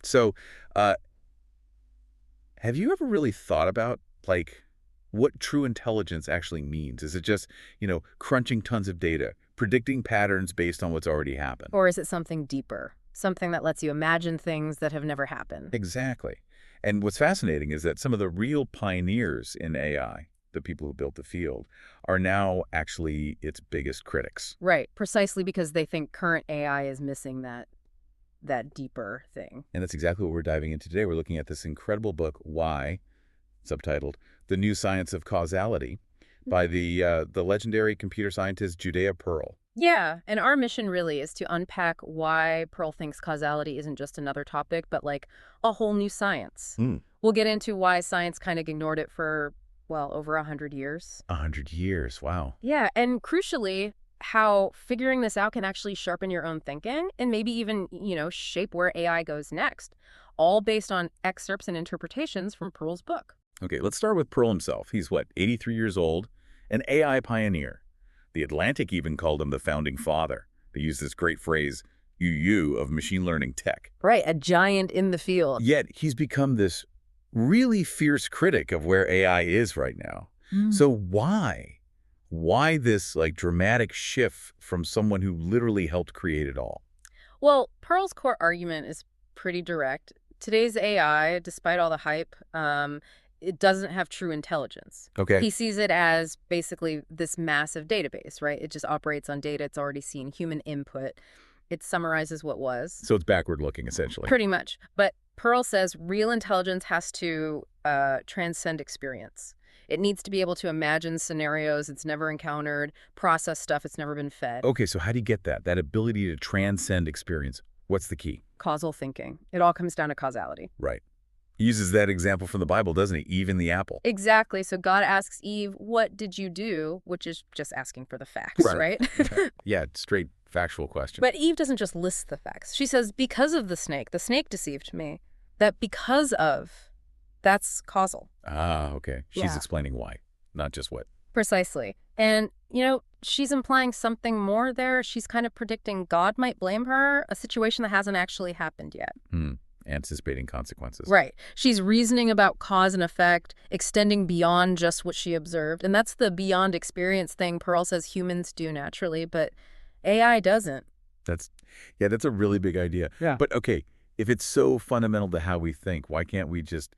So, uh, have you ever really thought about, like, what true intelligence actually means? Is it just, crunching tons of data, predicting patterns based on what's already happened? Or is it something deeper? Something that lets you imagine things that have never happened? Exactly. And what's fascinating is that some of the real pioneers in AI, the people who built the field, are now actually its biggest critics. Right, precisely because they think current AI is missing that deeper thing. And that's exactly what we're diving into today. We're looking at this incredible book, Why, subtitled The New Science of Causality, by the legendary computer scientist Judea Pearl. Yeah, and our mission really is to unpack why Pearl thinks causality isn't just another topic, but like a whole new science. Hmm. We'll get into why science kind of ignored it for, well, over 100 years. 100 years, wow. Yeah, and crucially, how figuring this out can actually sharpen your own thinking and maybe even, shape where AI goes next, all based on excerpts and interpretations from Pearl's book. Okay, let's start with Pearl himself. He's, 83 years old, an AI pioneer. The Atlantic even called him the founding father. They use this great phrase, UU, of machine learning tech. Right, a giant in the field. Yet he's become this really fierce critic of where AI is right now. So why? Why this dramatic shift from someone who literally helped create it all? Well, Pearl's core argument is pretty direct. Today's AI, despite all the hype, it doesn't have true intelligence. Okay. He sees it as basically this massive database, right? It just operates on data it's already seen, human input. It summarizes what was. So it's backward looking, essentially. Pretty much. But Pearl says real intelligence has to transcend experience. It needs to be able to imagine scenarios it's never encountered, process stuff it's never been fed. Okay, so how do you get that? That ability to transcend experience. What's the key? Causal thinking. It all comes down to causality. Right. He uses that example from the Bible, doesn't he? Eve and the apple. Exactly. So God asks Eve, what did you do? Which is just asking for the facts, right? Yeah, straight factual question. But Eve doesn't just list the facts. She says, because of the snake deceived me. That because of, that's causal. Ah, okay. She's Yeah. explaining why, not just what. Precisely. And, she's implying something more there. She's kind of predicting God might blame her, a situation that hasn't actually happened yet. Anticipating consequences. Right. She's reasoning about cause and effect, extending beyond just what she observed. And that's the beyond experience thing Pearl says humans do naturally, but AI doesn't. That's a really big idea. Yeah. But okay, if it's so fundamental to how we think, why can't we just,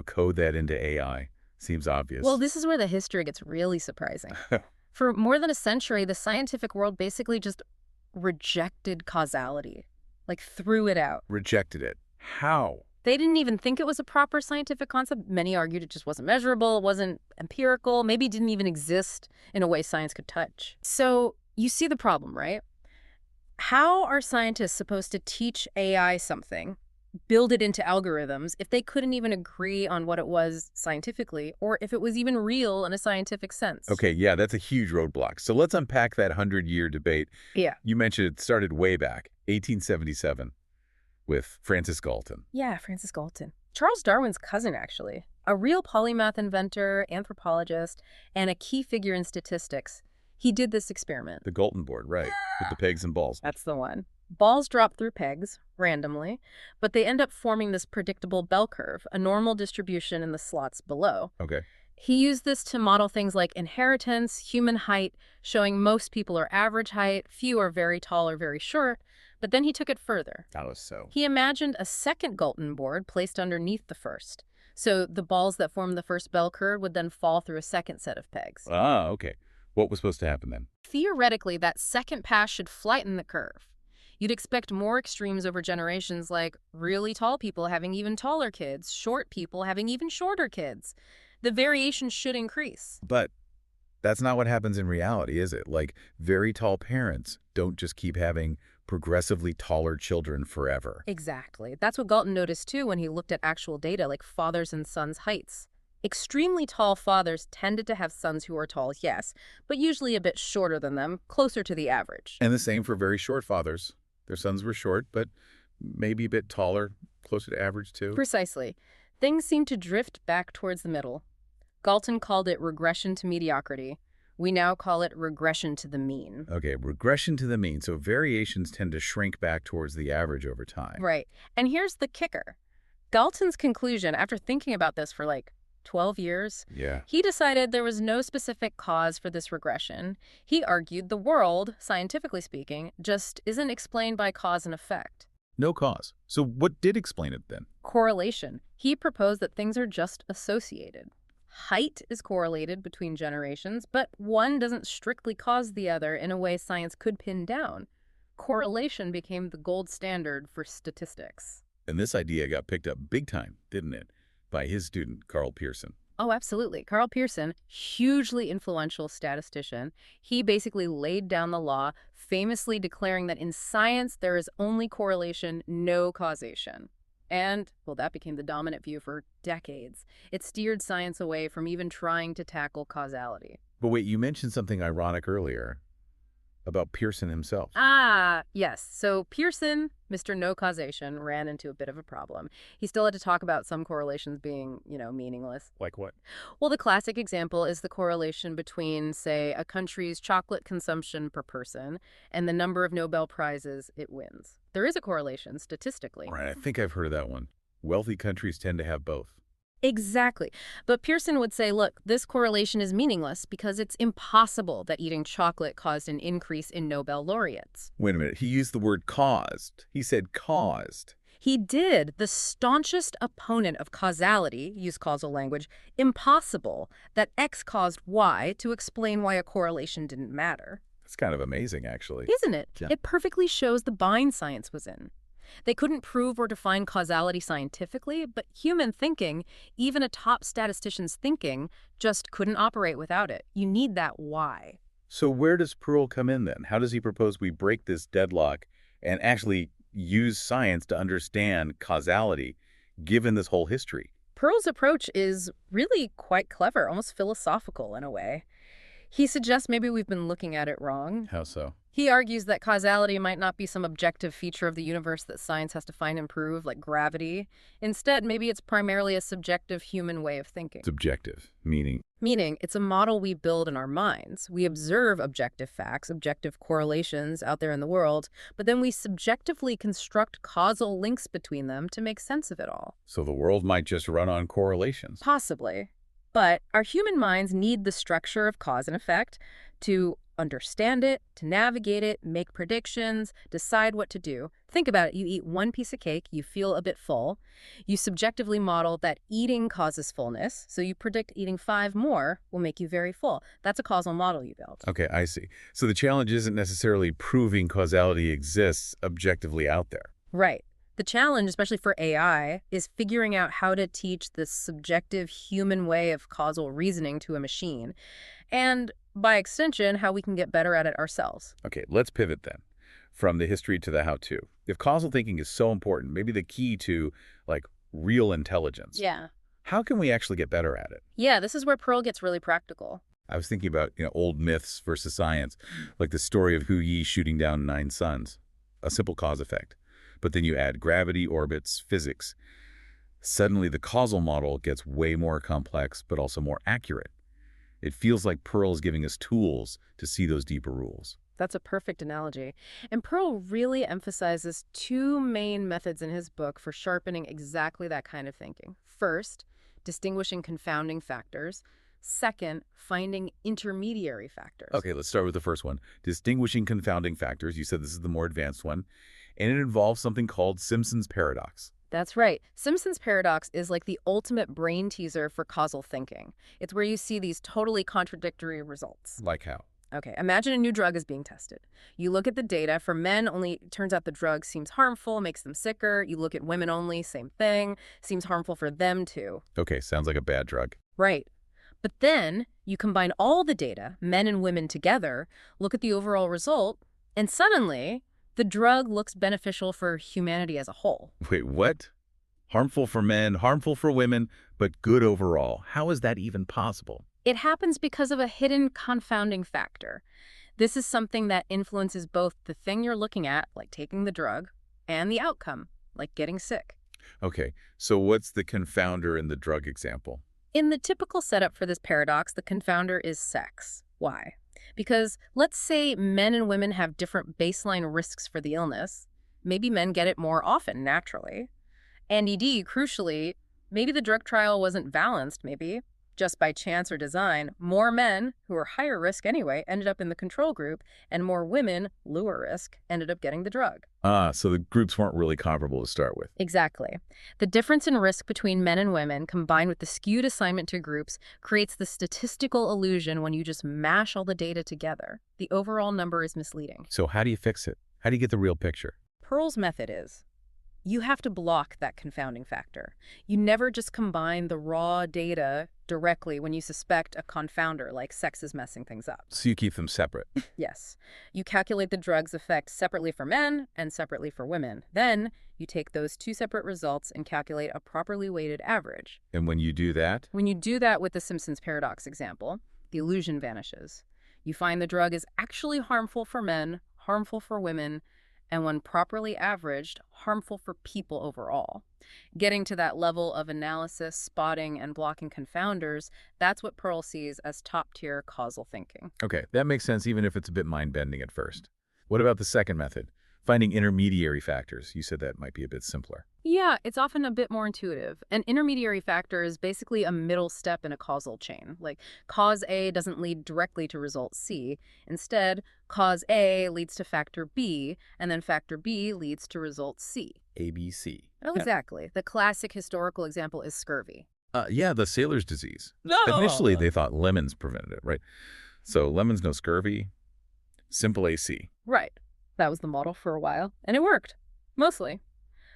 code that into AI? Seems obvious. Well, this is where the history gets really surprising. For more than a century, the scientific world basically just rejected causality, threw it out. Rejected it. How? They didn't even think it was a proper scientific concept. Many argued it just wasn't measurable, it wasn't empirical, maybe it didn't even exist in a way science could touch. So you see the problem, right? How are scientists supposed to teach AI something, build it into algorithms, if they couldn't even agree on what it was scientifically, or if it was even real in a scientific sense? Okay, yeah, that's a huge roadblock. So let's unpack that 100-year debate. Yeah. You mentioned it started way back, 1877. With Francis Galton. Yeah, Francis Galton. Charles Darwin's cousin, actually. A real polymath inventor, anthropologist, and a key figure in statistics. He did this experiment. The Galton board, right, with the pegs and balls. That's the one. Balls drop through pegs, randomly, but they end up forming this predictable bell curve, a normal distribution in the slots below. Okay. He used this to model things like inheritance, human height, showing most people are average height, few are very tall or very short. But then he took it further. That was so. He imagined a second Galton board placed underneath the first. So the balls that formed the first bell curve would then fall through a second set of pegs. Ah, okay. What was supposed to happen then? Theoretically, that second pass should flatten the curve. You'd expect more extremes over generations, like really tall people having even taller kids, short people having even shorter kids. The variation should increase. But that's not what happens in reality, is it? Very tall parents don't just keep having progressively taller children forever. Exactly. That's what Galton noticed too when he looked at actual data like fathers' and sons' heights. Extremely tall fathers tended to have sons who were tall, yes, but usually a bit shorter than them, closer to the average. And the same for very short fathers. Their sons were short, but maybe a bit taller, closer to average too. Precisely. Things seem to drift back towards the middle. Galton called it regression to mediocrity, We now call it regression to the mean. Okay, regression to the mean. So variations tend to shrink back towards the average over time. Right. And here's the kicker. Galton's conclusion, after thinking about this for like 12 years, Yeah. he decided there was no specific cause for this regression. He argued the world, scientifically speaking, just isn't explained by cause and effect. No cause. So what did explain it then? Correlation. He proposed that things are just associated. Height is correlated between generations, but one doesn't strictly cause the other in a way science could pin down. Correlation became the gold standard for statistics. And this idea got picked up big time, didn't it? By his student, Karl Pearson. Oh, absolutely. Karl Pearson, hugely influential statistician, he basically laid down the law, famously declaring that in science there is only correlation, no causation. And, well, that became the dominant view for decades. It steered science away from even trying to tackle causality. But wait, you mentioned something ironic earlier about Pearson himself. Ah, yes. So Pearson, Mr. No Causation, ran into a bit of a problem. He still had to talk about some correlations being, meaningless. Like what? Well, the classic example is the correlation between, say, a country's chocolate consumption per person and the number of Nobel Prizes it wins. There is a correlation statistically. Right, I think I've heard of that one. Wealthy countries tend to have both. Exactly. But Pearson would say, look, this correlation is meaningless because it's impossible that eating chocolate caused an increase in Nobel laureates. Wait a minute, he used the word caused. He said caused. He did. The staunchest opponent of causality, use causal language, impossible that X caused Y to explain why a correlation didn't matter. That's kind of amazing, actually. Isn't it? Yeah. It perfectly shows the bind science was in. They couldn't prove or define causality scientifically, but human thinking, even a top statistician's thinking, just couldn't operate without it. You need that why. So where does Pearl come in then? How does he propose we break this deadlock and actually use science to understand causality, given this whole history? Pearl's approach is really quite clever, almost philosophical in a way. He suggests maybe we've been looking at it wrong. How so? He argues that causality might not be some objective feature of the universe that science has to find and prove, like gravity. Instead, maybe it's primarily a subjective human way of thinking. Subjective, meaning? Meaning, it's a model we build in our minds. We observe objective facts, objective correlations out there in the world, but then we subjectively construct causal links between them to make sense of it all. So the world might just run on correlations. Possibly. But our human minds need the structure of cause and effect to understand it, to navigate it, make predictions, decide what to do. Think about it. You eat one piece of cake, you feel a bit full. You subjectively model that eating causes fullness, so you predict eating 5 more will make you very full. That's a causal model you built. Okay, I see. So the challenge isn't necessarily proving causality exists objectively out there. Right. The challenge, especially for AI, is figuring out how to teach the subjective human way of causal reasoning to a machine, and by extension, how we can get better at it ourselves. Okay, let's pivot then from the history to the how-to. If causal thinking is so important, maybe the key to, like, real intelligence, Yeah. how can we actually get better at it? Yeah, this is where Pearl gets really practical. I was thinking about, old myths versus science, like the story of Hu Yi shooting down 9 suns, a simple cause effect. But then you add gravity, orbits, physics. Suddenly the causal model gets way more complex, but also more accurate. It feels like Pearl is giving us tools to see those deeper rules. That's a perfect analogy. And Pearl really emphasizes 2 main methods in his book for sharpening exactly that kind of thinking. First, distinguishing confounding factors. Second, finding intermediary factors. Okay, let's start with the first one. Distinguishing confounding factors. You said this is the more advanced one. And it involves something called Simpson's paradox. That's right. Simpson's paradox is like the ultimate brain teaser for causal thinking. It's where you see these totally contradictory results. Like how? Okay, imagine a new drug is being tested. You look at the data. For men, only it turns out the drug seems harmful, makes them sicker. You look at women only, same thing. Seems harmful for them too. Okay, sounds like a bad drug. Right. But then you combine all the data, men and women together, look at the overall result, and suddenly the drug looks beneficial for humanity as a whole. Wait, what? Harmful for men, harmful for women, but good overall. How is that even possible? It happens because of a hidden confounding factor. This is something that influences both the thing you're looking at, like taking the drug, and the outcome, like getting sick. Okay, so what's the confounder in the drug example? In the typical setup for this paradox, the confounder is sex. Why? Because let's say men and women have different baseline risks for the illness. Maybe men get it more often naturally. And crucially, maybe the drug trial wasn't balanced, maybe. Just by chance or design, more men, who are higher risk anyway, ended up in the control group, and more women, lower risk, ended up getting the drug. So the groups weren't really comparable to start with. Exactly. The difference in risk between men and women, combined with the skewed assignment to groups, creates the statistical illusion when you just mash all the data together. The overall number is misleading. So how do you fix it? How do you get the real picture? Pearl's method is, you have to block that confounding factor. You never just combine the raw data directly when you suspect a confounder, like sex is messing things up. So you keep them separate. Yes. You calculate the drug's effect separately for men and separately for women. Then you take those two separate results and calculate a properly weighted average. And when you do that? When you do that with the Simpson's paradox example, the illusion vanishes. You find the drug is actually harmful for men, harmful for women, and when properly averaged, harmful for people overall. Getting to that level of analysis, spotting, and blocking confounders, that's what Pearl sees as top-tier causal thinking. Okay, that makes sense even if it's a bit mind-bending at first. What about the second method? Finding intermediary factors. You said that might be a bit simpler. Yeah, it's often a bit more intuitive. An intermediary factor is basically a middle step in a causal chain. Like, cause A doesn't lead directly to result C. Instead, cause A leads to factor B, and then factor B leads to result C. ABC. Oh, exactly. The classic historical example is scurvy. Yeah, the sailor's disease. No! Initially, they thought lemons prevented it, right? So lemons, no scurvy, simple AC. Right. That was the model for a while, and it worked. Mostly.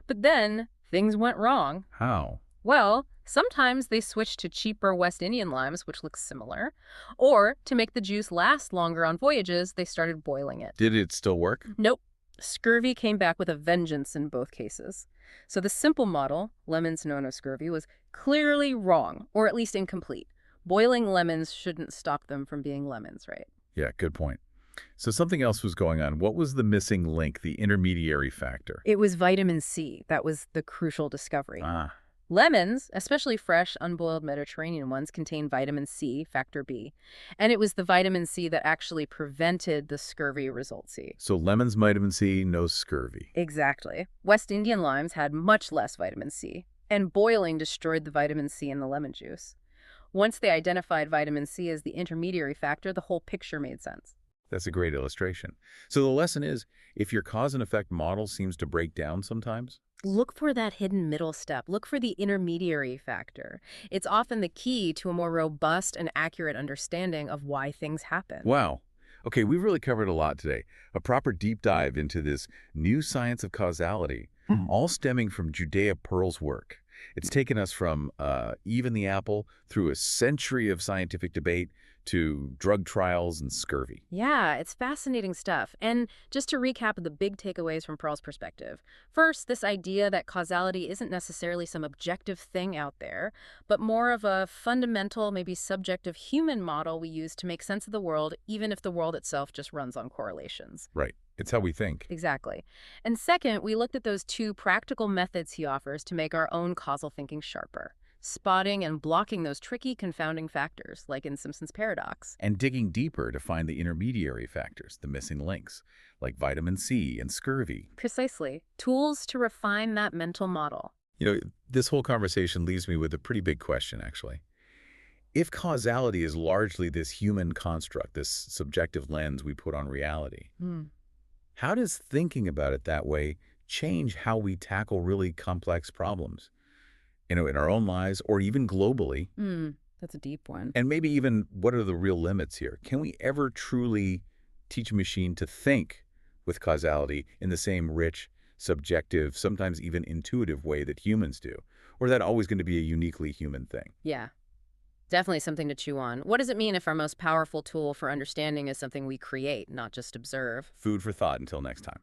But then, things went wrong. How? Well, sometimes they switched to cheaper West Indian limes, which looks similar. Or, to make the juice last longer on voyages, they started boiling it. Did it still work? Nope. Scurvy came back with a vengeance in both cases. So the simple model, lemons no scurvy, was clearly wrong, or at least incomplete. Boiling lemons shouldn't stop them from being lemons, right? Yeah, good point. So something else was going on. What was the missing link, the intermediary factor? It was vitamin C. That was the crucial discovery. Ah. Lemons, especially fresh, unboiled Mediterranean ones, contain vitamin C, factor B. And it was the vitamin C that actually prevented the scurvy result C. So lemons, vitamin C, no scurvy. Exactly. West Indian limes had much less vitamin C, and boiling destroyed the vitamin C in the lemon juice. Once they identified vitamin C as the intermediary factor, the whole picture made sense. That's a great illustration. So the lesson is, if your cause and effect model seems to break down sometimes, look for that hidden middle step. Look for the intermediary factor. It's often the key to a more robust and accurate understanding of why things happen. wow. Okay, we've really covered a lot today. A proper deep dive into this new science of causality, all stemming from Judea Pearl's work. It's taken us from even the apple through a century of scientific debate to drug trials and scurvy. Yeah, it's fascinating stuff. And just to recap the big takeaways from Pearl's perspective. First, this idea that causality isn't necessarily some objective thing out there, but more of a fundamental, maybe subjective human model we use to make sense of the world, even if the world itself just runs on correlations. Right. It's how we think. Exactly. And second, we looked at those two practical methods he offers to make our own causal thinking sharper. Spotting and blocking those tricky, confounding factors, like in Simpson's paradox. And digging deeper to find the intermediary factors, the missing links, like vitamin C and scurvy. Precisely. Tools to refine that mental model. You know, this whole conversation leaves me with a pretty big question, actually. If causality is largely this human construct, this subjective lens we put on reality, how does thinking about it that way change how we tackle really complex problems? You know, in our own lives or even globally. That's a deep one. And maybe even what are the real limits here? Can we ever truly teach a machine to think with causality in the same rich, subjective, sometimes even intuitive way that humans do? Or is that always going to be a uniquely human thing? Yeah, definitely something to chew on. What does it mean if our most powerful tool for understanding is something we create, not just observe? Food for thought until next time.